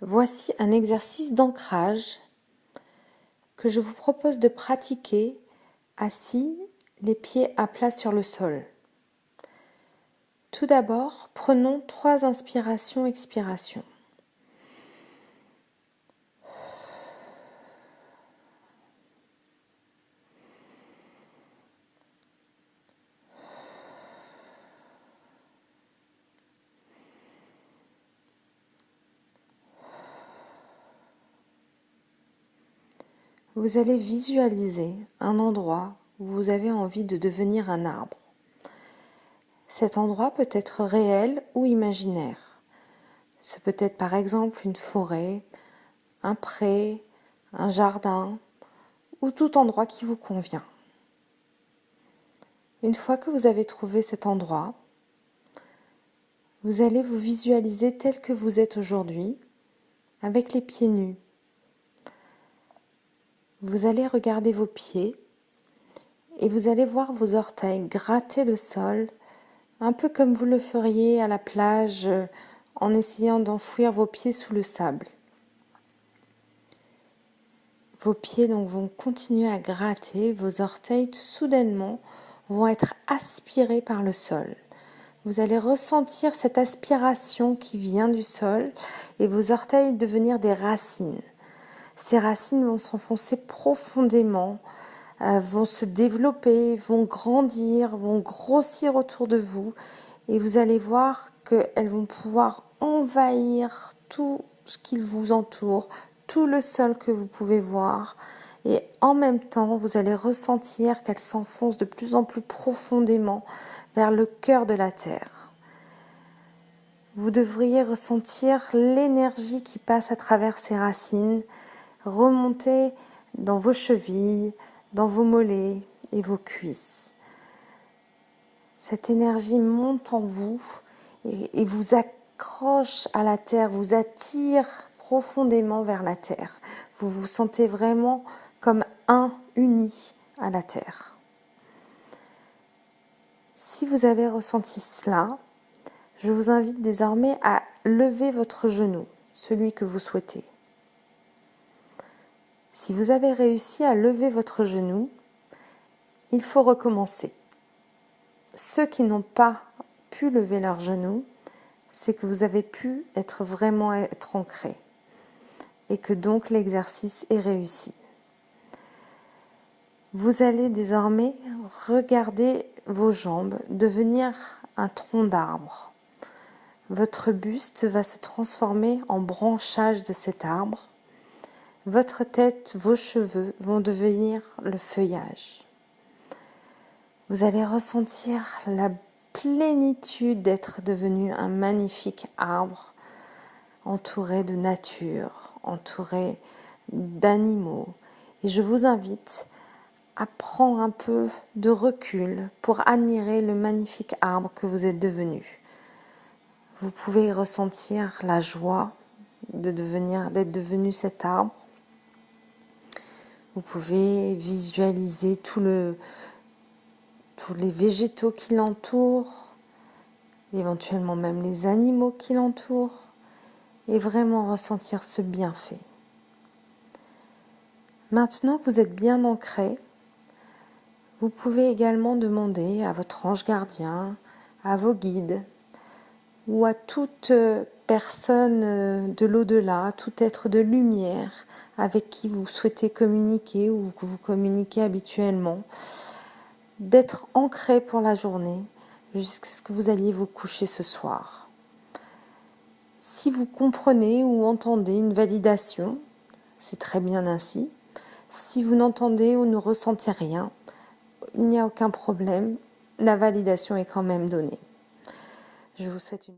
Voici un exercice d'ancrage que je vous propose de pratiquer assis, les pieds à plat sur le sol. Tout d'abord, prenons 3 inspirations-expirations. Vous allez visualiser un endroit où vous avez envie de devenir un arbre. Cet endroit peut être réel ou imaginaire. Ce peut être par exemple une forêt, un pré, un jardin ou tout endroit qui vous convient. Une fois que vous avez trouvé cet endroit, vous allez vous visualiser tel que vous êtes aujourd'hui, avec les pieds nus. Vous allez regarder vos pieds et vous allez voir vos orteils gratter le sol, un peu comme vous le feriez à la plage en essayant d'enfouir vos pieds sous le sable. Vos pieds donc vont continuer à gratter, vos orteils soudainement vont être aspirés par le sol. Vous allez ressentir cette aspiration qui vient du sol et vos orteils devenir des racines. Ces racines vont s'enfoncer profondément, vont se développer, vont grandir, vont grossir autour de vous et vous allez voir qu'elles vont pouvoir envahir tout ce qui vous entoure, tout le sol que vous pouvez voir et en même temps vous allez ressentir qu'elles s'enfoncent de plus en plus profondément vers le cœur de la terre. Vous devriez ressentir l'énergie qui passe à travers ces racines, remonter dans vos chevilles, dans vos mollets et vos cuisses. Cette énergie monte en vous et vous accroche à la terre, vous attire profondément vers la terre. Vous vous sentez vraiment comme uni à la terre. Si vous avez ressenti cela, je vous invite désormais à lever votre genou, celui que vous souhaitez. Si vous avez réussi à lever votre genou, il faut recommencer. Ceux qui n'ont pas pu lever leur genou, c'est que vous avez pu vraiment être ancré et que donc l'exercice est réussi. Vous allez désormais regarder vos jambes devenir un tronc d'arbre. Votre buste va se transformer en branchage de cet arbre. Votre tête, vos cheveux vont devenir le feuillage. Vous allez ressentir la plénitude d'être devenu un magnifique arbre entouré de nature, entouré d'animaux. Et je vous invite à prendre un peu de recul pour admirer le magnifique arbre que vous êtes devenu. Vous pouvez ressentir la joie d'être devenu cet arbre. Vous pouvez visualiser tous les végétaux qui l'entourent, éventuellement même les animaux qui l'entourent, et vraiment ressentir ce bienfait. Maintenant que vous êtes bien ancré, vous pouvez également demander à votre ange gardien, à vos guides, ou à toute personne de l'au-delà, tout être de lumière avec qui vous souhaitez communiquer ou que vous communiquez habituellement, d'être ancré pour la journée jusqu'à ce que vous alliez vous coucher ce soir. Si vous comprenez ou entendez une validation, c'est très bien ainsi. Si vous n'entendez ou ne ressentez rien, il n'y a aucun problème, la validation est quand même donnée. Je vous souhaite une